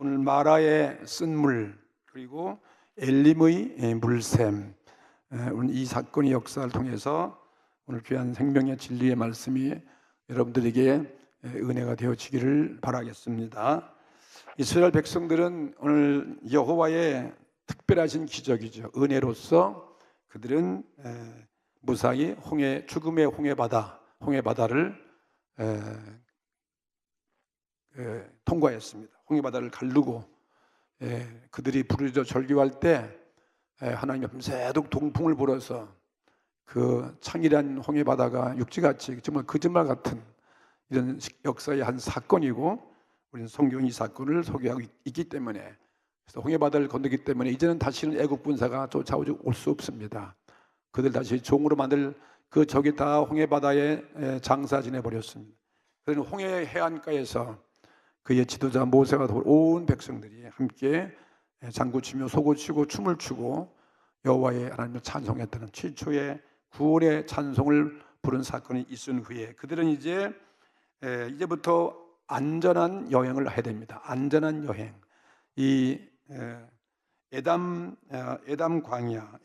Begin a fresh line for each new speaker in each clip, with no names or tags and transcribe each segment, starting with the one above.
오늘 마라의 쓴물 그리고 엘림의 물샘, 오늘 이 사건의 역사를 통해서 오늘 귀한 생명의 진리의 말씀이 여러분들에게 은혜가 되어지기를 바라겠습니다. 이스라엘 백성들은 오늘 여호와의 특별하신 기적이죠. 은혜로서 그들은 무사히 죽음의 홍해바다를 통과했습니다. 홍해바다를 가르고 그들이 부르짖어 절규할 때 하나님 앞에 새록 동풍을 불어서 그 창이란 홍해바다가 육지같이 정말 거짓말 같은 이런 역사의 한 사건이고, 우리는 성경이 이 사건을 소개하고 있기 때문에, 그래서 홍해바다를 건너기 때문에 이제는 다시는 애국 군사가 쫓아올 수 없습니다. 그들 다시 종으로 만들 그 적이 다 홍해바다에 장사 지내버렸습니다. 그래서 홍해 해안가에서 그의 지도자 모세와 온 백성들이 함께 장구치며 소고치고 춤을 추고 여호와의 하나님을 찬송했다는 최초의 구원의 찬송을 부른 사건이 있은 후에 그들은 이제부터 안전한 여행을 해야 됩니다. 안전한 여행. 이 에담 광야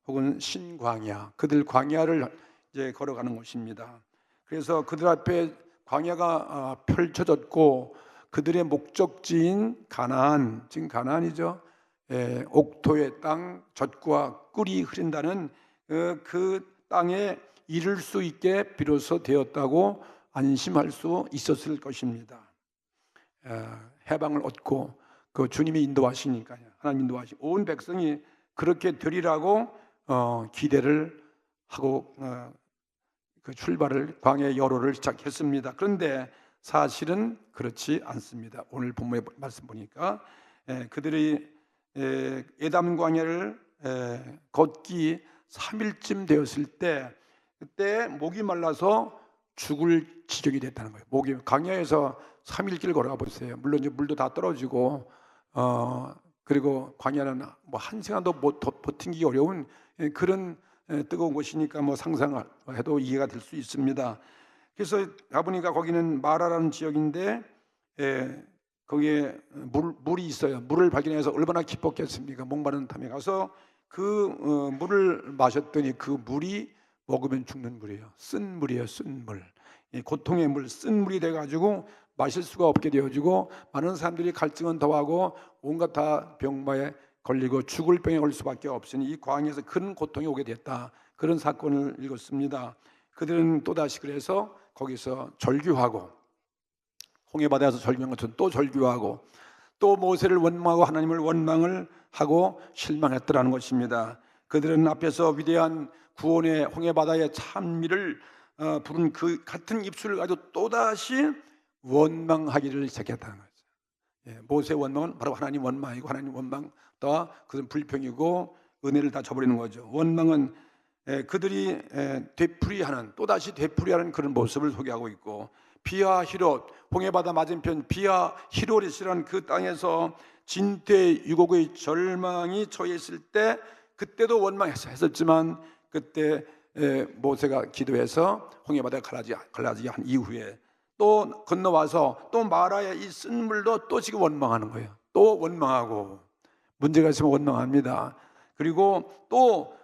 혹은 신광야, 그들 광야를 이제 걸어가는 곳입니다. 그래서 그들 앞에 광야가 펼쳐졌고 그들의 목적지인 가나안, 지금 가나안이죠. 옥토의 땅, 젖과 꿀이 흐른다는 그 땅에 이를 수 있게 비로소 되었다고 안심할 수 있었을 것입니다. 해방을 얻고 그 주님이 인도하시니까요. 하나님 인도하시고 온 백성이 그렇게 되리라고 기대를 하고 그 출발을 광야의 여로를 시작했습니다. 그런데 사실은 그렇지 않습니다. 오늘 본문의 말씀 보니까 그들이 에담 광야를 걷기 3일쯤 되었을 때, 그때 목이 말라서 죽을 지경이 됐다는 거예요. 광야에서 3일길 걸어가 보세요. 물론 이제 물도 다 떨어지고 그리고 광야는 뭐 한 시간도 버티기 어려운 그런 뜨거운 곳이니까 뭐 상상해도 이해가 될 수 있습니다. 그래서 가보니까 거기는 마라라는 지역인데 거기에 물이 있어요. 물을 발견해서 얼마나 기뻤겠습니까? 목마른 탐에 가서 그 물을 마셨더니 그 물이 먹으면 죽는 물이에요. 쓴 물이에요. 쓴 물. 고통의 물, 쓴 물이 돼가지고 마실 수가 없게 되어지고 많은 사람들이 갈증은 더하고 온갖 다 병마에 걸리고 죽을 병에 걸릴 수밖에 없으니 이 광야에서 큰 고통이 오게 됐다. 그런 사건을 읽었습니다. 그들은 또다시 그래서 거기서 절규하고 홍해바다에서 절규한 것처럼 또 절규하고 또 모세를 원망하고 하나님을 원망을 하고 실망했더라는 것입니다. 그들은 앞에서 위대한 구원의 홍해바다의 찬미를 부른 그 같은 입술을 가지고 또다시 원망하기를 시작했다는 거죠. 모세 원망은 바로 하나님 원망이고, 하나님 원망 또 그것은 불평이고 은혜를 다 저버리는 거죠. 원망은 그들이 되풀이하는, 또다시 되풀이하는 그런 모습을 소개하고 있고, 비하 히롯, 홍해바다 맞은편 비하 히롯이라는 그 땅에서 진퇴 유곡의 절망이 처해 있을 때 그때도 원망했었지만 그때 모세가 기도해서 홍해바다가 갈라지게 한 이후에 또 건너와서 또 마라의 이 쓴 물도 또 지금 원망하는 거예요. 또 원망하고, 문제가 있으면 원망합니다. 그리고 또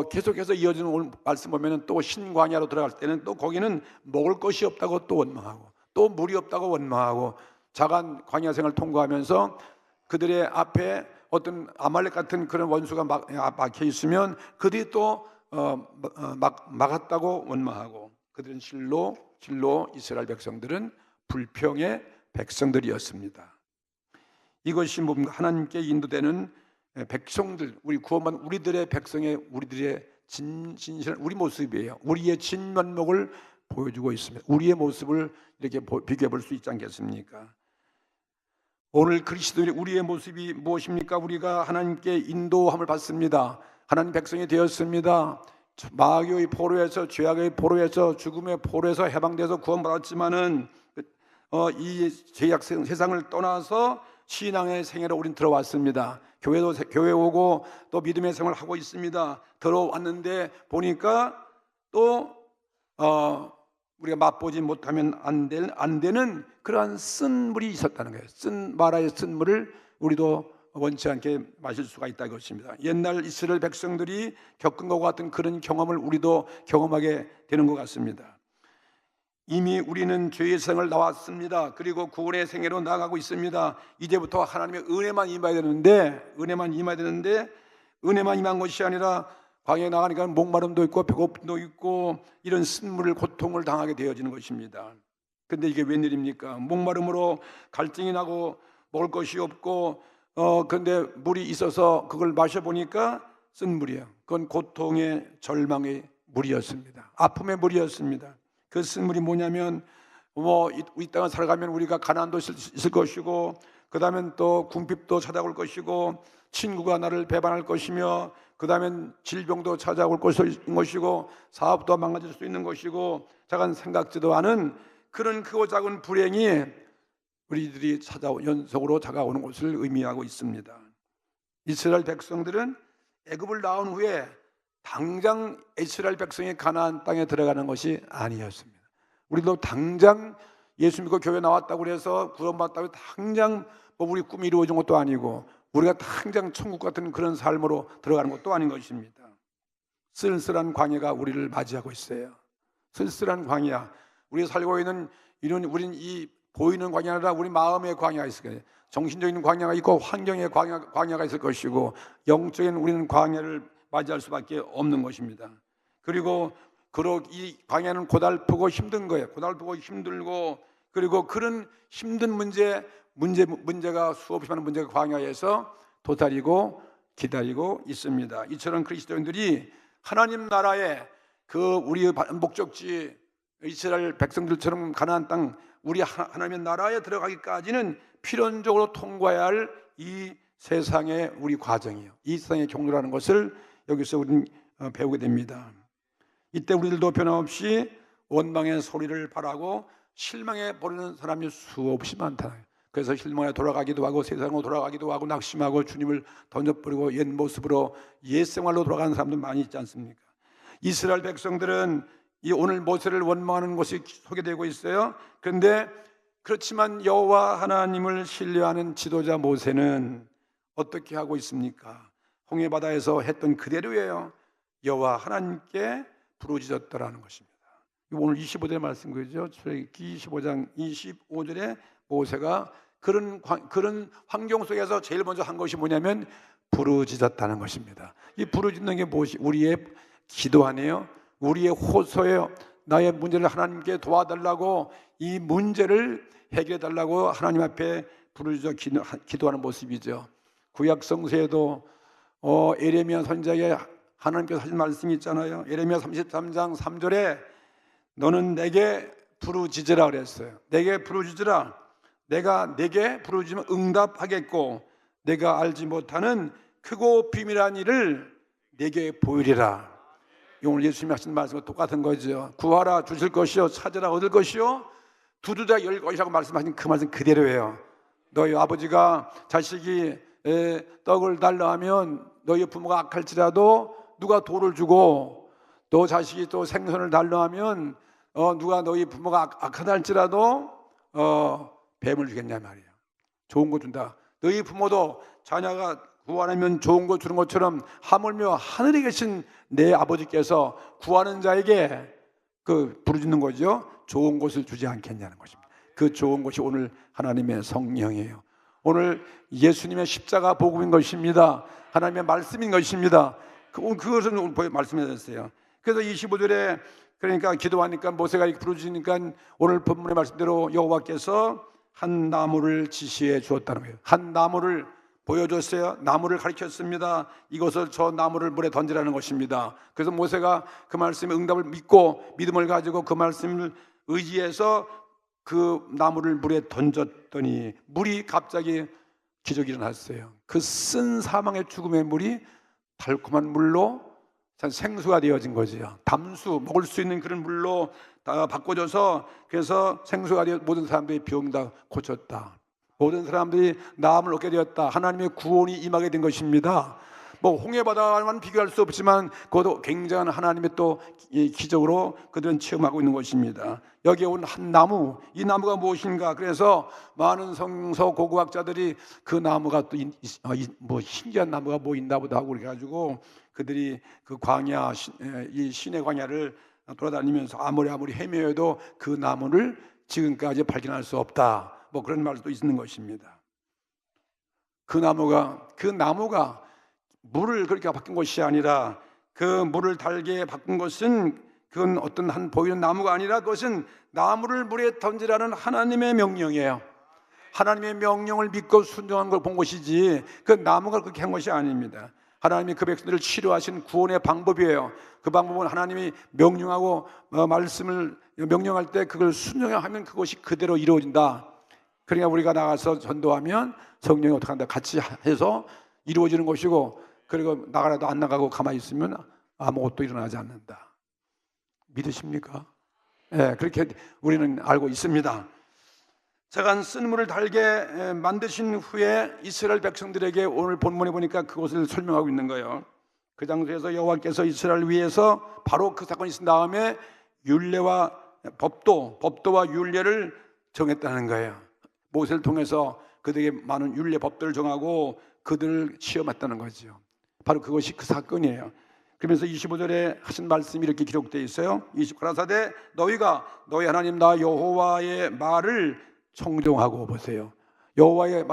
계속해서 이어지는 오늘 말씀 보면은 또 신광야로 들어갈 때는 또 거기는 먹을 것이 없다고 또 원망하고, 또 물이 없다고 원망하고, 자간 광야 생을 통과하면서 그들의 앞에 어떤 아말렉 같은 그런 원수가 막혀 있으면 그들이 또 막았다고 원망하고, 그들은 실로 이스라엘 백성들은 불평의 백성들이었습니다. 이것이 뭡니까? 하나님께 인도되는 백성들, 우리 구원받은 우리들의 우리들의 진실한 우리 모습이에요. 우리의 진면목을 보여주고 있습니다. 우리의 모습을 이렇게 비교해 볼 수 있지 않겠습니까? 오늘 그리스도인의 우리의 모습이 무엇입니까? 우리가 하나님께 인도함을 받습니다. 하나님 백성이 되었습니다. 마귀의 포로에서, 죄악의 포로에서, 죽음의 포로에서 해방돼서 구원받았지만은 이 죄악 세상을 떠나서 신앙의 생애로 우린 들어왔습니다. 교회 오고 또 믿음의 생활을 하고 있습니다. 들어왔는데 보니까 또 우리가 맛보지 못하면 안 되는 그러한 쓴 물이 있었다는 거예요. 마라의 쓴 물을 우리도 원치 않게 마실 수가 있다 이것입니다. 옛날 이스라엘 백성들이 겪은 것과 같은 그런 경험을 우리도 경험하게 되는 것 같습니다. 이미 우리는 죄의 세상을 나왔습니다. 그리고 구원의 생애로 나아가고 있습니다. 이제부터 하나님의 은혜만 임해야 되는데 은혜만 임한 것이 아니라 광야에 나가니까 목마름도 있고 배고픔도 있고 이런 쓴물을 고통을 당하게 되어지는 것입니다. 근데 이게 웬일입니까? 목마름으로 갈증이 나고 먹을 것이 없고 근데 물이 있어서 그걸 마셔보니까 쓴물이에요. 그건 고통의 절망의 물이었습니다. 아픔의 물이었습니다. 그 쓴물이 뭐냐면 이 땅을 살아가면 우리가 가난도 있을 것이고 그 다음엔 또 궁핍도 찾아올 것이고 친구가 나를 배반할 것이며 그 다음엔 질병도 찾아올 것이고 사업도 망가질 수 있는 것이고 자간 생각지도 않은 그런 크고 작은 불행이 우리들이 연속으로 다가오는 것을 의미하고 있습니다. 이스라엘 백성들은 애굽을 나온 후에 당장 이스라엘 백성이 가나안 땅에 들어가는 것이 아니었습니다. 우리도 당장 예수 믿고 교회 나왔다고 해서 구원받다고 당장 우리 꿈이 이루어진 것도 아니고 우리가 당장 천국 같은 그런 삶으로 들어가는 것도 아닌 것입니다. 쓸쓸한 광야가 우리를 맞이하고 있어요. 쓸쓸한 광야. 우리가 살고 있는 우리는 이 보이는 광야가 아니라 우리 마음의 광야가 있을 거예요. 정신적인 광야가 있고 환경의 광야가 있을 것이고 영적인 우리는 광야를 맞이할 수밖에 없는 것입니다. 그리고 이 광야는 고달프고 힘든 거예요. 고달프고 힘들고 그리고 그런 힘든 문제가 수없이 많은 문제가 광야에서 도사리고 기다리고 있습니다. 이처럼 그리스도인들이 하나님 나라의 우리의 목적지 이스라엘 백성들처럼 가나안 땅 우리 하나님의 나라에 들어가기까지는 필연적으로 통과해야 할 이 세상의 우리 과정이에요. 이 세상의 경로라는 것을 여기서 우리는 배우게 됩니다. 이때 우리들도 변함없이 원망의 소리를 바라고 실망해 버리는 사람이 수없이 많다. 그래서 실망에 돌아가기도 하고 세상으로 돌아가기도 하고 낙심하고 주님을 던져버리고 옛 모습으로 옛 생활로 돌아가는 사람도 많이 있지 않습니까? 이스라엘 백성들은 오늘 모세를 원망하는 것이 소개되고 있어요. 그런데 그렇지만 여호와 하나님을 신뢰하는 지도자 모세는 어떻게 하고 있습니까? 홍해 바다에서 했던 그대로예요. 여호와 하나님께 부르짖었더라는 것입니다. 오늘 25절의 말씀 그죠? 출애굽기 25장 25절에 모세가 그런 환경 속에서 제일 먼저 한 것이 뭐냐면 부르짖었다는 것입니다. 이 부르짖는 게 무엇이? 우리의 기도 아니에요? 우리의 호소예요. 나의 문제를 하나님께 도와달라고 이 문제를 해결해 달라고 하나님 앞에 부르짖어 기도하는 모습이죠. 구약 성서에도 에레미야 선지자에게 하나님께서 하신 말씀이 있잖아요. 에레미야 33장 3절에 너는 내게 부르짖으라 그랬어요. 내게 부르짖으라. 내가 내게 부르짖으면 응답하겠고 내가 알지 못하는 크고 비밀한 일을 내게 보이리라. 오늘 예수님이 하신 말씀과 똑같은 거죠. 구하라 주실 것이요 찾으라 얻을 것이요 두드려 열 것이라고 말씀하신 그 말씀 그대로예요. 너희 아버지가 자식이 떡을 달라 하면 너희 부모가 악할지라도 누가 돌을 주고 또 자식이 또 생선을 달라 하면 누가 너희 부모가 악하다 할지라도 뱀을 주겠냐 말이에요. 좋은 거 준다. 너희 부모도 자녀가 구하면 좋은 거 주는 것처럼 하물며 하늘에 계신 내 아버지께서 구하는 자에게 부르짖는 거죠. 좋은 것을 주지 않겠냐는 것입니다. 그 좋은 것이 오늘 하나님의 성령이에요. 오늘 예수님의 십자가 복음인 것입니다. 하나님의 말씀인 것입니다. 그것은 오늘 말씀해주셨어요. 그래서 25절에 그러니까 기도하니까 모세가 이렇게 부르짖으니까 오늘 본문의 말씀대로 여호와께서 한 나무를 지시해 주었다는 거예요. 한 나무를 보여줬어요. 나무를 가르쳤습니다. 이것을 저 나무를 물에 던지라는 것입니다. 그래서 모세가 그 말씀의 응답을 믿고 믿음을 가지고 그 말씀을 의지해서 그 나무를 물에 던졌더니 물이 갑자기 기적이 일어났어요. 그 쓴 사망의 죽음의 물이 달콤한 물로 생수가 되어진 거죠. 담수, 먹을 수 있는 그런 물로 다 바꿔줘서 그래서 생수가 되어 모든 사람들이 병 다 고쳤다. 모든 사람들이 나음을 얻게 되었다. 하나님의 구원이 임하게 된 것입니다. 뭐 홍해바다와는 비교할 수 없지만 그것도 굉장한 하나님의 또 기적으로 그들은 체험하고 있는 것입니다. 여기에 온 한 나무, 이 나무가 무엇인가? 그래서 많은 성서 고고학자들이 그 나무가 또 뭐 신기한 나무가 뭐 있나 보다 하고 그래가지고 그들이 그 광야, 이 신의 광야를 돌아다니면서 아무리 헤매어도 그 나무를 지금까지 발견할 수 없다, 뭐 그런 말도 있는 것입니다. 그 나무가 물을 그렇게 바꾼 것이 아니라, 그 물을 달게 바꾼 것은 그건 어떤 한 보이는 나무가 아니라 그것은 나무를 물에 던지라는 하나님의 명령이에요. 하나님의 명령을 믿고 순종한 걸 본 것이지 그 나무가 그렇게 한 것이 아닙니다. 하나님이 그 백성들을 치료하신 구원의 방법이에요. 그 방법은 하나님이 명령하고 말씀을 명령할 때 그걸 순종하면 그것이 그대로 이루어진다. 그러니까 우리가 나가서 전도하면 성령이 어떻게 한다 같이 해서 이루어지는 것이고, 그리고 나가라도 안 나가고 가만히 있으면 아무것도 일어나지 않는다. 믿으십니까? 예, 그렇게 우리는 알고 있습니다. 제가 쓴물을 달게 만드신 후에 이스라엘 백성들에게 오늘 본문에 보니까 그것을 설명하고 있는 거예요. 그 장소에서 여호와께서 이스라엘을 위해서 바로 그 사건이 있은 다음에 율례와 법도와 율례를 정했다는 거예요. 모세를 통해서 그들에게 많은 율례 법들을 정하고 그들을 시험했다는 거죠. 바로 그것이 그 사건이에요. 그러면서 25절에 하신 말씀이 이렇게 기록되어 있어요. 29가라사대 너희가 너희 하나님 나 여호와의 말을 청종하고, 보세요. 여호와의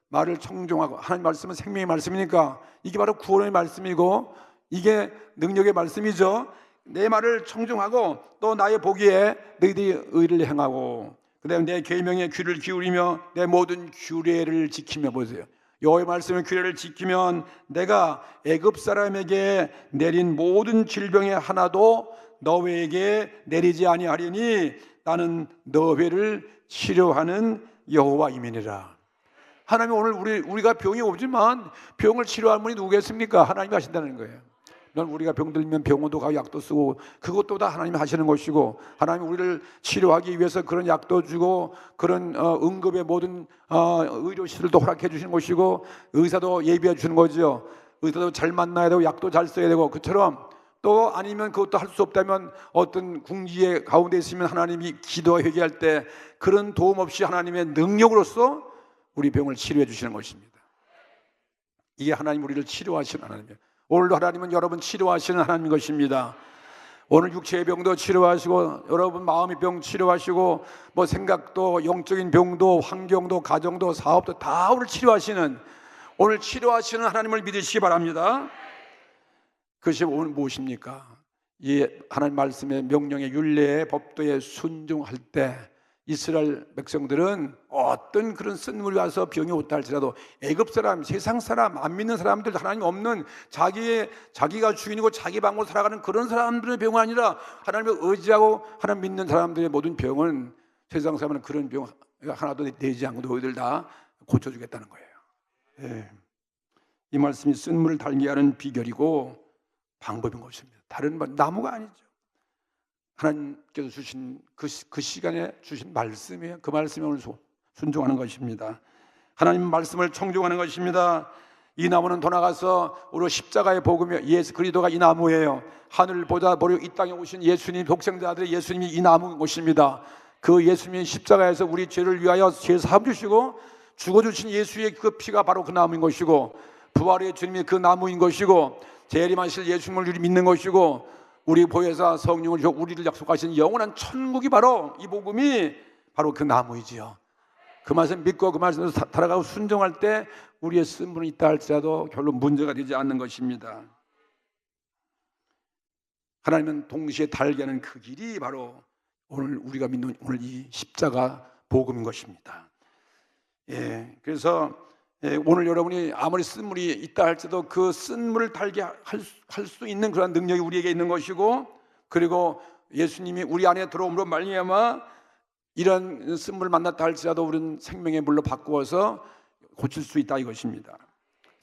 말을 청종하고, 하나님 말씀은 생명의 말씀이니까 이게 바로 구원의 말씀이고 이게 능력의 말씀이죠. 내 말을 청종하고 또 나의 보기에 너희들이 의를 행하고, 그다음에 내 계명에 귀를 기울이며 내 모든 규례를 지키며, 보세요. 여호와의 말씀의 규례를 지키면 내가 애굽 사람에게 내린 모든 질병의 하나도 너희에게 내리지 아니하리니 나는 너희를 치료하는 여호와임이니라. 하나님 오늘 우리가 병이 오지만 병을 치료할 분이 누구겠습니까? 하나님이 하신다는 거예요. 넌 우리가 병들면 병원도 가고 약도 쓰고 그것도 다 하나님이 하시는 것이고, 하나님이 우리를 치료하기 위해서 그런 약도 주고 그런 응급의 모든 의료시설도 허락해 주시는 것이고, 의사도 예비해 주는 거죠. 의사도 잘 만나야 되고 약도 잘 써야 되고, 그처럼 또 아니면 그것도 할 수 없다면 어떤 궁지의 가운데 있으면 하나님이 기도와 회개할 때 그런 도움 없이 하나님의 능력으로서 우리 병을 치료해 주시는 것입니다. 이게 하나님 우리를 치료하시는 하나님이에요. 오늘도 하나님은 여러분 치료하시는 하나님인 것입니다. 오늘 육체의 병도 치료하시고 여러분 마음의 병 치료하시고 뭐 생각도 영적인 병도 환경도 가정도 사업도 다 오늘 치료하시는 하나님을 믿으시기 바랍니다. 그것이 오늘 무엇입니까? 이 하나님 말씀의 명령의 율례의 법도에 순종할 때 이스라엘 백성들은 어떤 그런 쓴물이 와서 병이 왔다 할지라도 애굽 사람, 세상 사람, 안 믿는 사람들, 하나님 없는 자기가 주인이고 자기 방법으로 살아가는 그런 사람들의 병이 아니라 하나님을 의지하고 하나님 믿는 사람들의 모든 병은, 세상 사람은 그런 병 하나도 내지 않고 너희들 다 고쳐주겠다는 거예요. 예. 이 말씀이 쓴물을 달게 하는 비결이고 방법인 것입니다. 다른 나무가 아니죠. 하나님께서 주신 그 시간에 주신 말씀이에요. 그 말씀에 오늘 순종하는 것입니다. 하나님 말씀을 청종하는 것입니다. 이 나무는 더 나가서 우리 십자가의 복음이 예수 그리스도가 이 나무예요. 하늘을 보자 보려 이 땅에 오신 예수님, 독생자들의 예수님이 이 나무인 것입니다. 그 예수님이 십자가에서 우리 죄를 위하여 죄 사함 주시고 죽어주신 예수의 그 피가 바로 그 나무인 것이고, 부활의 주님이 그 나무인 것이고, 재림하실 예수님을 우리 믿는 것이고, 우리 보혜사 성령을 주어 우리를 약속하신 영원한 천국이 바로 이 복음이 바로 그 나무이지요. 그 말씀 믿고 그 말씀에서 살아가고 순종할 때 우리의 쓴물은 있다 할지라도 별로 문제가 되지 않는 것입니다. 하나님은 동시에 달게 하는 그 길이 바로 오늘 우리가 믿는 오늘 이 십자가 복음인 것입니다. 예, 그래서 오늘 여러분이 아무리 쓴물이 있다 할지라도 그 쓴물을 달게 할 수 있는 그런 능력이 우리에게 있는 것이고, 그리고 예수님이 우리 안에 들어옴으로 말미암아 이런 쓴물을 만났다 할지라도 우리는 생명의 물로 바꾸어서 고칠 수 있다 이것입니다.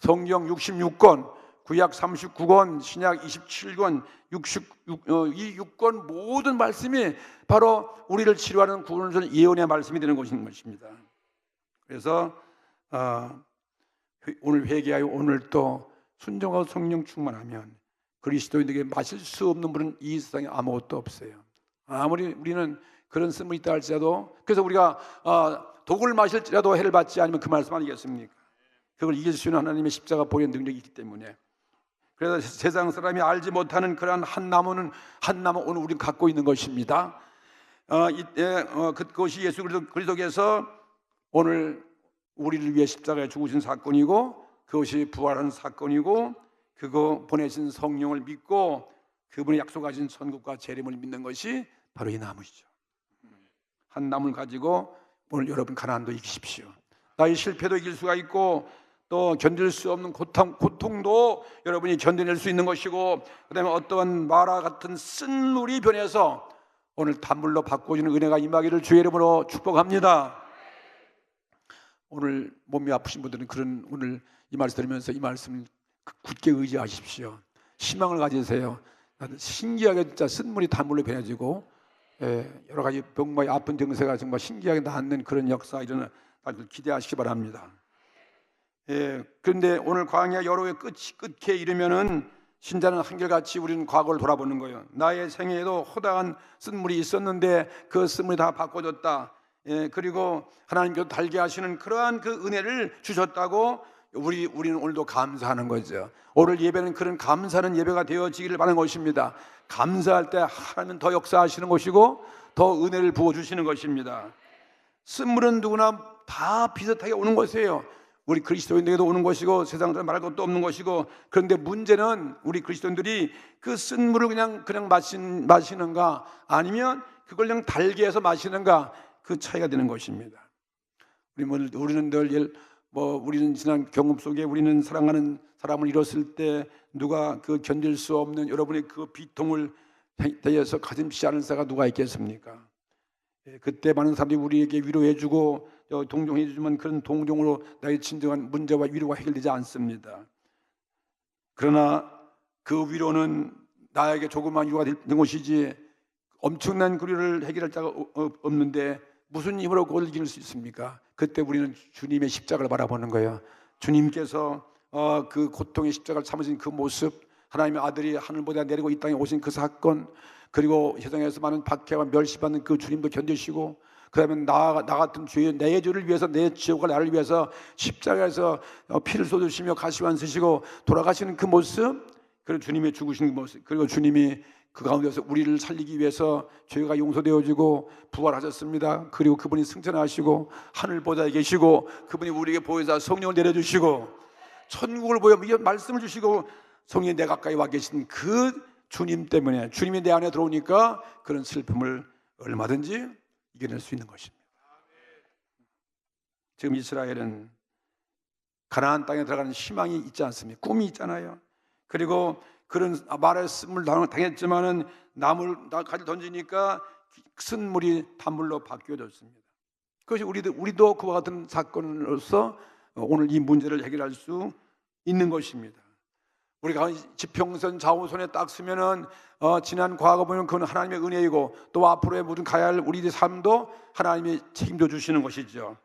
성경 66권, 구약 39권, 신약 27권, 이 6권 모든 말씀이 바로 우리를 치료하는 구원을 주는 예언의 말씀이 되는 것입니다. 그래서 오늘 회개하여 오늘 또 순종하고 성령 충만하면 그리스도인에게 마실 수 없는 물은 이 세상에 아무것도 없어요. 아무리 우리는 그런 쓴물이 있다 할지라도, 그래서 우리가 독을 마실지라도 해를 받지 않으면 그 말씀 아니겠습니까? 그걸 이길 수 있는 하나님의 십자가 보혈 능력이 있기 때문에. 그래서 세상 사람이 알지 못하는 그러한 한 나무 오늘 우리는 갖고 있는 것입니다. 그것이 예수 그리스도께서 오늘 우리를 위해 십자가에 죽으신 사건이고, 그것이 부활하는 사건이고, 그거 보내신 성령을 믿고 그분의 약속하신 천국과 재림을 믿는 것이 바로 이 나무이죠. 한 나무를 가지고 오늘 여러분 가난도 이기십시오. 나의 실패도 이길 수가 있고, 또 견딜 수 없는 고통도 여러분이 견뎌낼 수 있는 것이고, 그 다음에 어떠한 마라 같은 쓴물이 변해서 오늘 단물로 바꿔주는 은혜가 임하기를 주의 이름으로 축복합니다. 오늘 몸이 아프신 분들은 오늘 이 말씀 들으면서 이 말씀을 굳게 의지하십시오. 희망을 가지세요. 신기하게 진짜 쓴물이 단물로 변해지고, 여러 가지 병마의 아픈 증세가 정말 신기하게 낫는 그런 역사, 이런 아주 기대하시기 바랍니다. 그런데 오늘 광야 여로의 끝에 이르면은 신자는 한결같이 우리는 과거를 돌아보는 거예요. 나의 생애에도 허다한 쓴물이 있었는데 그 쓴물이 다 바꿔졌다. 그리고 하나님께서 달게 하시는 그러한 그 은혜를 주셨다고 우리는 오늘도 감사하는 거죠. 오늘 예배는 그런 감사하는 예배가 되어지기를 바라는 것입니다. 감사할 때 하나님은 더 역사하시는 것이고 더 은혜를 부어주시는 것입니다. 쓴물은 누구나 다 비슷하게 오는 것이에요. 우리 그리스도인들에게도 오는 것이고 세상 사람 말할 것도 없는 것이고, 그런데 문제는 우리 그리스도인들이 그 쓴물을 그냥 마시는가, 아니면 그걸 그냥 달게 해서 마시는가, 그 차이가 되는 것입니다. 우리는 늘 우리는 지난 경험 속에 우리는 사랑하는 사람을 잃었을 때 누가 그 견딜 수 없는 여러분의 그 비통을 대해서 가슴치 않을 자가 누가 있겠습니까? 그때 많은 사람들이 우리에게 위로해주고 동정해주지만 그런 동정으로 나의 진정한 문제와 위로가 해결되지 않습니다. 그러나 그 위로는 나에게 조그만 위로가 되는 것이지 엄청난 고리를 해결할 자가 없는데 무슨 힘으로 그걸 이길 수 있습니까? 그때 우리는 주님의 십자가를 바라보는 거예요. 주님께서 그 고통의 십자가를 참으신 그 모습, 하나님의 아들이 하늘보다 내리고 이 땅에 오신 그 사건, 그리고 세상에서 많은 박해와 멸시받는 그 주님도 견디시고, 그 다음에 나 같은 죄인, 내 죄를 위해서, 내 지옥과 나를 위해서 십자가에서 피를 쏟으시며 가시관 쓰시고 돌아가시는 그 모습, 그리고 주님의 죽으시는 그 모습, 그리고 주님이 그 가운데서 우리를 살리기 위해서 죄가 용서되어지고 부활하셨습니다. 그리고 그분이 승천하시고 하늘보다에 계시고, 그분이 우리에게 보혜사 성령을 내려주시고 천국을 보여 말씀을 주시고 성령이 내 가까이 와 계신 그 주님 때문에, 주님이 내 안에 들어오니까 그런 슬픔을 얼마든지 이겨낼 수 있는 것입니다. 지금 이스라엘은 가나안 땅에 들어가는 희망이 있지 않습니까? 꿈이 있잖아요. 그리고 그런 말씀을 당했지만은 나무를 가지 던지니까 쓴물이 단물로 바뀌어졌습니다. 그것이 우리도 그와 같은 사건으로서 오늘 이 문제를 해결할 수 있는 것입니다. 우리가 지평선 좌우선에 딱 서면은 지난 과거 보면 그건 하나님의 은혜이고, 또 앞으로의 모든 가야 할 우리의 삶도 하나님이 책임져 주시는 것이죠.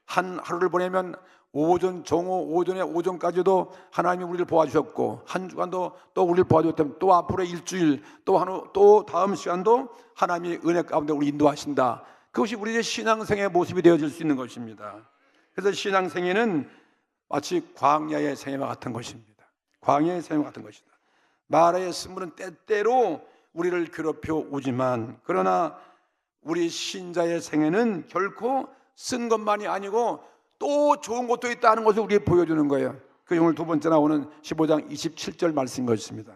한 하루를 보내면 오전에 오전까지도 하나님이 우리를 도와주셨고, 한 주간도 또 우리를 도와줬다면 또 앞으로의 일주일, 또 다음 시간도 하나님이 은혜 가운데 우리 인도하신다. 그것이 우리의 신앙생의 모습이 되어질 수 있는 것입니다. 그래서 신앙생애는 마치 광야의 생애와 같은 것입니다. 광야의 생애와 같은 것이다. 마라의 쓴물은 때때로 우리를 괴롭혀 오지만, 그러나 우리 신자의 생애는 결코 쓴 것만이 아니고 또 좋은 것도 있다는 것을 우리에게 보여주는 거예요. 그 오늘 두 번째 나오는 15장 27절 말씀인 것입니다.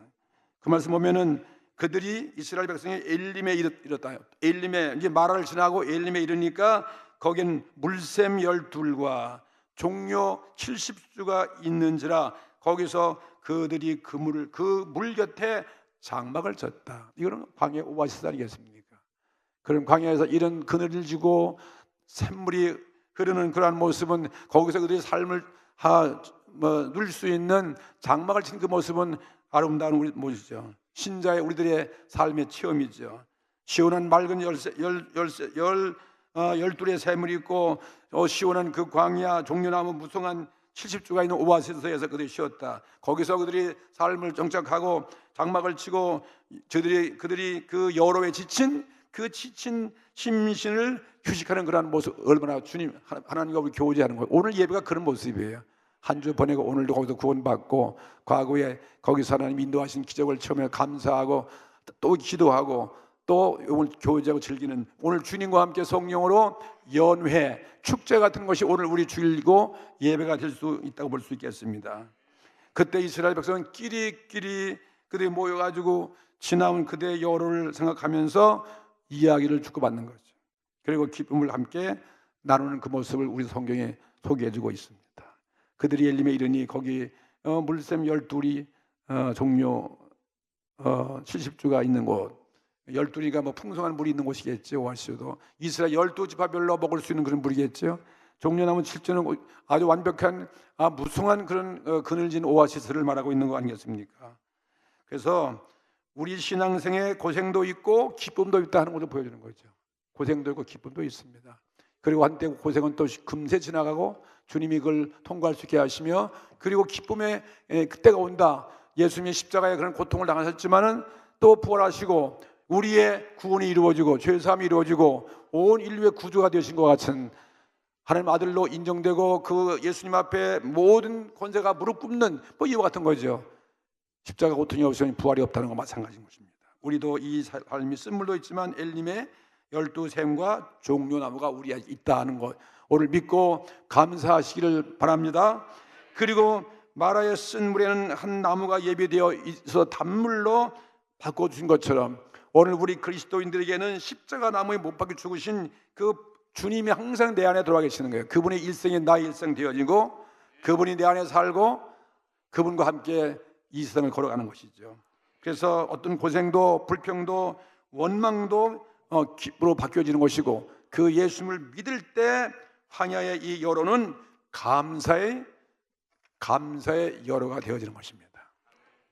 그 말씀 보면은 그들이 이스라엘 백성이 엘림에 이르렀다. 엘림에 이제 마라를 지나고 엘림에 이르니까 거긴 물샘 12과 종려 70수가 있는지라 거기서 그들이 그 물 곁에 장막을 쳤다. 이거는 광야 오아시스 아니겠습니까? 그런 광야에서 이런 그늘을 지고 샘물이 흐르는 그러한 모습은, 거기서 그들의 삶을 누릴 수 있는 장막을 친 그 모습은 아름다운 우리 모습이죠. 신자의 우리들의 삶의 체험이죠. 시원한 맑은 열둘의 샘물이 있고, 시원한 그 광야 종려나무 무성한 70주가 있는 오아시스에서 그들이 쉬었다. 거기서 그들이 삶을 정착하고 장막을 치고 그들이 그 여로에 지친 심신을 휴식하는 그러한 모습, 얼마나 주님 하나님과 우리 교제하는 거예요. 오늘 예배가 그런 모습이에요. 한 주 보내고 오늘도 거기서 구원받고 과거에 거기서 하나님 인도하신 기적을 처음에 감사하고 또 기도하고 또 오늘 교제하고 즐기는, 오늘 주님과 함께 성령으로 연회, 축제 같은 것이 오늘 우리 주일고 예배가 될 수 있다고 볼 수 있겠습니다. 그때 이스라엘 백성은 끼리끼리 그들이 모여가지고 지나온 그대의 여로를 생각하면서 이야기를 주고받는 거죠. 그리고 기쁨을 함께 나누는 그 모습을 우리 성경에 소개해주고 있습니다. 그들이 엘림에 이르니 거기 물샘 12이 종료 70주가 있는 곳, 12리가 뭐 풍성한 물이 있는 곳이겠죠. 오아시스도 이스라엘 12지파별로 먹을 수 있는 그런 물이겠죠. 종려나무 7주는 아주 완벽한 무성한 그런 그늘진 오아시스를 말하고 있는 거 아니겠습니까? 그래서 우리 신앙생에 고생도 있고 기쁨도 있다 하는 것을 보여주는 거죠. 고생도 있고 기쁨도 있습니다. 그리고 한때 고생은 또 금세 지나가고 주님이 그걸 통과할 수 있게 하시며, 그리고 기쁨의 그때가 온다. 예수님이 십자가에 그런 고통을 당하셨지만은 또 부활하시고 우리의 구원이 이루어지고 죄사함이 이루어지고 온 인류의 구주가 되신 것 같은 하나님 아들로 인정되고 그 예수님 앞에 모든 권세가 무릎 꿇는 뭐 이와 같은 거죠. 십자가 고통이 없으면 부활이 없다는 거 마찬가지인 것입니다. 우리도 이 삶이 쓴물도 있지만 엘림의 12샘과 종려나무가 우리에 있다는 것, 오늘 믿고 감사하시기를 바랍니다. 그리고 마라의 쓴물에는 한 나무가 예비되어 있어 단물로 바꿔주신 것처럼 오늘 우리 그리스도인들에게는 십자가 나무에 못 박혀 죽으신 그 주님이 항상 내 안에 들어와 계시는 거예요. 그분의 일생이 나의 일생 되어지고 그분이 내 안에 살고 그분과 함께 이 세상을 걸어가는 것이죠. 그래서 어떤 고생도 불평도 원망도 기쁨으로 바뀌어지는 것이고, 그 예수님을 믿을 때 황야의 이 여로는 감사의 여로가 되어지는 것입니다.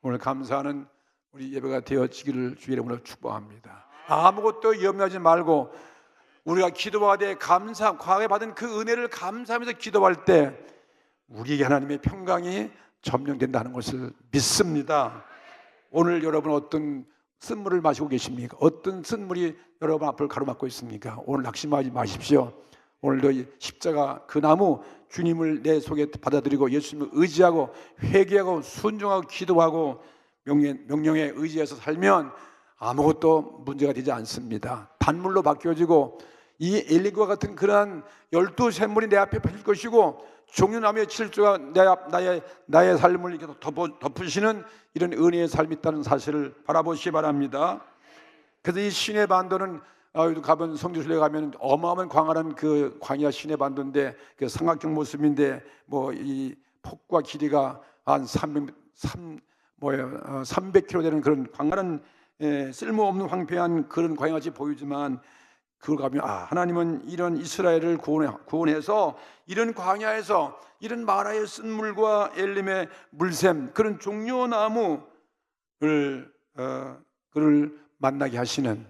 오늘 감사하는 우리 예배가 되어지기를 주의 이름으로 축복합니다. 아무것도 염려하지 말고 우리가 기도하되 과거에 받은 그 은혜를 감사하면서 기도할 때 우리에게 하나님의 평강이 점령된다는 것을 믿습니다. 오늘 여러분 어떤 쓴물을 마시고 계십니까? 어떤 쓴물이 여러분 앞을 가로막고 있습니까? 오늘 낙심하지 마십시오. 오늘도 이 십자가 그 나무 주님을 내 속에 받아들이고 예수님을 의지하고 회개하고 순종하고 기도하고 명령에 의지해서 살면 아무것도 문제가 되지 않습니다. 단물로 바뀌어지고 이 엘리과 같은 그러한 12샘물이 내 앞에 펼칠 것이고 종려나무의 7주가 나의 삶을 이렇게 덮으시는 이런 은혜의 삶이 있다는 사실을 바라보시기 바랍니다. 그래서 이 시내 반도는 가본 성지순례 가면 어마어마한 광활한 그 광야 시내 반도인데 그 삼각형 모습인데 뭐 이 폭과 길이가 한 300km 되는 그런 광활한 쓸모없는 황폐한 그런 광야같이 보이지만 그걸 가면 하나님은 이런 이스라엘을 구원해서 이런 광야에서 이런 마라의 쓴물과 엘림의 물샘 그런 종려나무를 그를 만나게 하시는,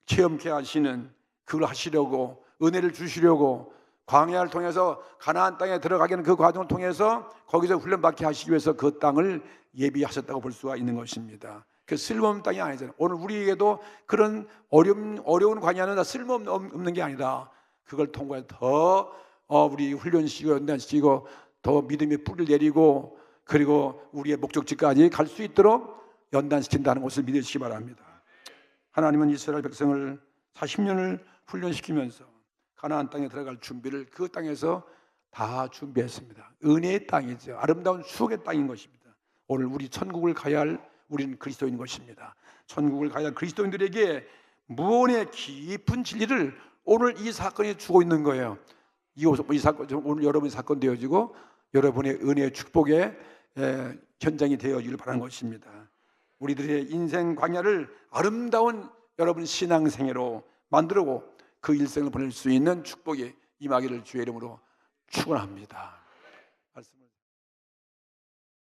체험케 하시는, 그걸 하시려고 은혜를 주시려고 광야를 통해서 가나안 땅에 들어가기는 그 과정을 통해서 거기서 훈련받게 하시기 위해서 그 땅을 예비하셨다고 볼 수가 있는 것입니다. 그 쓸모없는 땅이 아니잖아요. 오늘 우리에게도 그런 어려운 광야는 다 쓸모없는 게 아니다. 그걸 통과해 더 우리 훈련시키고 연단시키고 더 믿음의 뿌리를 내리고 그리고 우리의 목적지까지 갈 수 있도록 연단시킨다는 것을 믿으시기 바랍니다. 하나님은 이스라엘 백성을 40년을 훈련시키면서 가나안 땅에 들어갈 준비를 그 땅에서 다 준비했습니다. 은혜의 땅이죠. 아름다운 추억의 땅인 것입니다. 오늘 우리 천국을 가야 할 우리는 그리스도인 것입니다. 천국을 가야 할 그리스도인들에게 무언의 깊은 진리를 오늘 이 사건이 주고 있는 거예요. 이 사건 오늘 여러분의 사건 되어지고 여러분의 은혜의 축복의 현장이 되어지길 바라는 것입니다. 우리들의 인생 광야를 아름다운 여러분 신앙생애로 만들고 그 일생을 보낼 수 있는 축복이 임하기를 주의 이름으로 축원합니다.